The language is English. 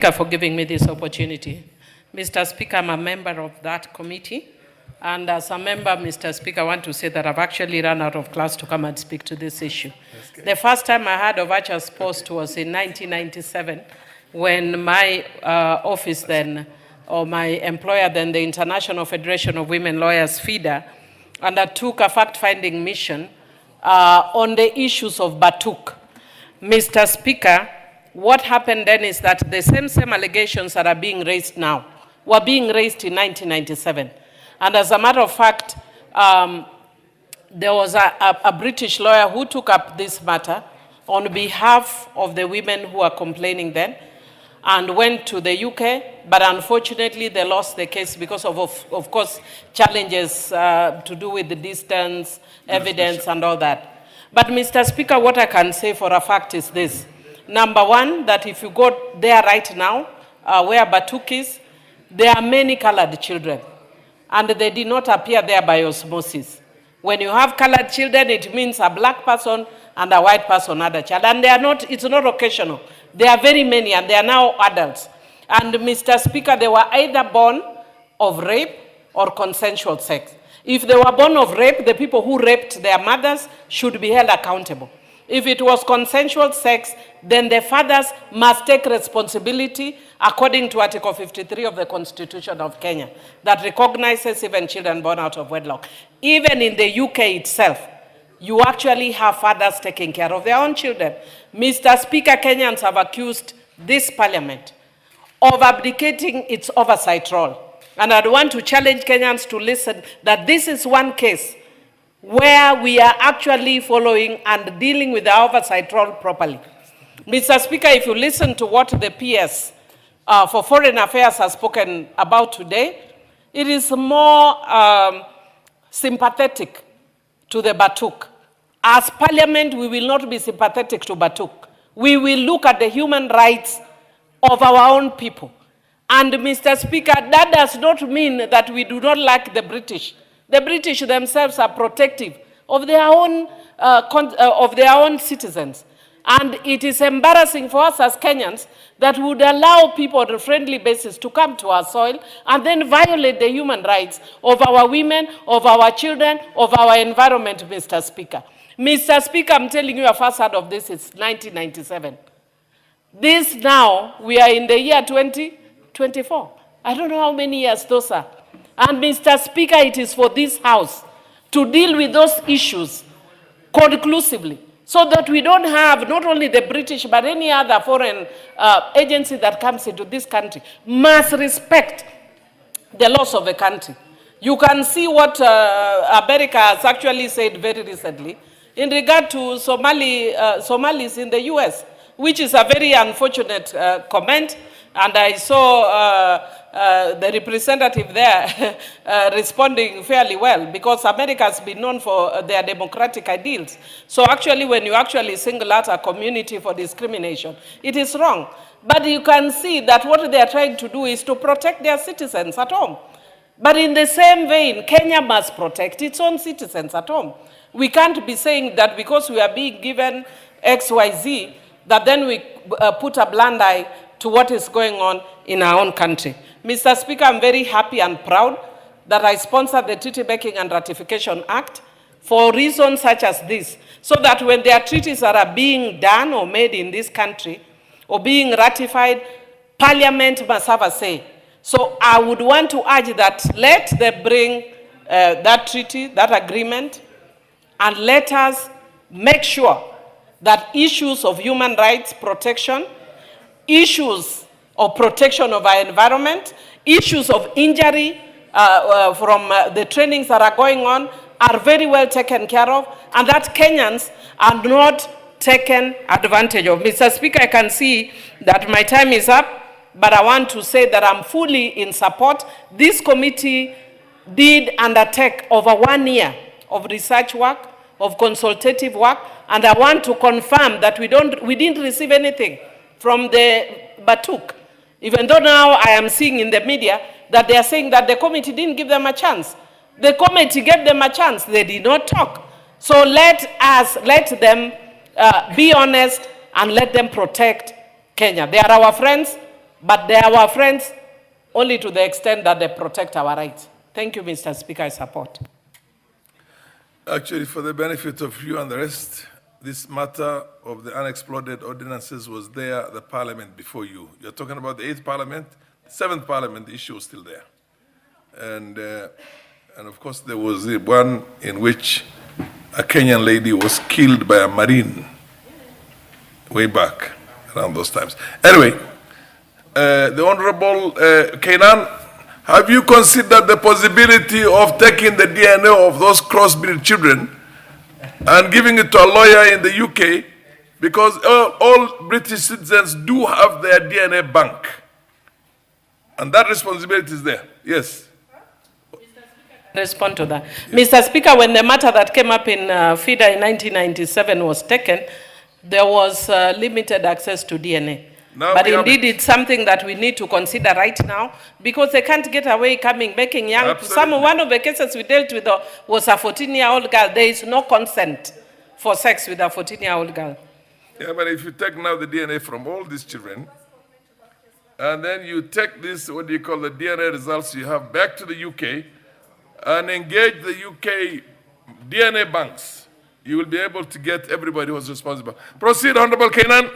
For giving me this opportunity. Mr. Speaker, I'm a member of that committee. And as a member, Mr. Speaker, I want to say that I've actually run out of class to come and speak to this issue. The first time I heard of Archer's post was in 1997, when my office then, or my employer then, the International Federation of Women Lawyers, FIDA, undertook a fact-finding mission on the issues of Batuk. Mr. Speaker, what happened then is that the same allegations that are being raised now were being raised in 1997. And as a matter of fact, there was a British lawyer who took up this matter on behalf of the women who were complaining then and went to the UK, but unfortunately they lost the case because of course, challenges to do with the distance, evidence and all that. But Mr. Speaker, what I can say for a fact is this. Number one, that if you go there right now, where Batuk is, there are many colored children, and they did not appear there by osmosis. When you have colored children, it means a black person and a white person had a child, and they are not, it's not occasional. There are very many, and they are now adults. And Mr. Speaker, they were either born of rape or consensual sex. If they were born of rape, the people who raped their mothers should be held accountable. If it was consensual sex, then the fathers must take responsibility according to Article 53 of the Constitution of Kenya that recognizes even children born out of wedlock. Even in the UK itself, you actually have fathers taking care of their own children. Mr. Speaker, Kenyans have accused this parliament of abdicating its oversight role. And I'd want to challenge Kenyans to listen that this is one case where we are actually following and dealing with the oversight role properly. Mr. Speaker, if you listen to what the PS for Foreign Affairs has spoken about today, it is more sympathetic to the Batuk. As Parliament, we will not be sympathetic to Batuk. We will look at the human rights of our own people. And Mr. Speaker, that does not mean that we do not like the British. The British themselves are protective of their own citizens. And it is embarrassing for us as Kenyans that would allow people on a friendly basis to come to our soil and then violate the human rights of our women, of our children, of our environment, Mr. Speaker. Mr. Speaker, I'm telling you, I first heard of this is 1997. This now, we are in the year 2024. I don't know how many years those are. And Mr. Speaker, it is for this House to deal with those issues conclusively so that we don't have not only the British but any other foreign agency that comes into this country must respect the laws of the country. You can see what America has actually said very recently in regard to Somalis in the US, which is a very unfortunate comment. And I saw the representative there responding fairly well, because America has been known for their democratic ideals. So actually, when you actually single out a community for discrimination, it is wrong. But you can see that what they are trying to do is to protect their citizens at home. But in the same vein, Kenya must protect its own citizens at home. We can't be saying that because we are being given XYZ, that then we put a blind eye to what is going on in our own country. Mr. Speaker, I'm very happy and proud that I sponsored the Treaty Making and Ratification Act for reasons such as this, so that when there are treaties that are being done or made in this country or being ratified, Parliament must have a say. So I would want to urge that let them bring that treaty, that agreement, and let us make sure that issues of human rights protection, issues of protection of our environment, issues of injury from the trainings that are going on are very well taken care of, and that Kenyans are not taken advantage of. Mr. Speaker, I can see that my time is up, but I want to say that I'm fully in support. This committee did undertake over 1 year of research work, of consultative work, and I want to confirm that we didn't receive anything from the Batuk, even though now I am seeing in the media that they are saying that the committee didn't give them a chance. The committee gave them a chance. They did not talk. So let them be honest and let them protect Kenya. They are our friends. But they are our friends only to the extent that they protect our rights. Thank you, Mr. Speaker. I support. Actually, for the benefit of you and the rest, this matter of the unexploded ordinances was there at the parliament before you. You're talking about the 8th parliament, the 7th parliament, the issue was still there. And of course, there was the one in which a Kenyan lady was killed by a Marine way back around those times. Anyway, the Honorable Kenan, have you considered the possibility of taking the DNA of those crossbreed children and giving it to a lawyer in the UK? Because all British citizens do have their DNA bank. And that responsibility is there. Yes. Respond to that. Yes. Mr. Speaker, when the matter that came up in FIDA in 1997 was taken, there was limited access to DNA. Now but indeed, it's something that we need to consider right now, because they can't get away making young. One of the cases we dealt with was a 14-year-old girl. There is no consent for sex with a 14-year-old girl. Yeah, but if you take now the DNA from all these children, and then you take this, what do you call the DNA results you have back to the UK, and engage the UK DNA banks, you will be able to get everybody who's responsible. Proceed, Honorable Kenan.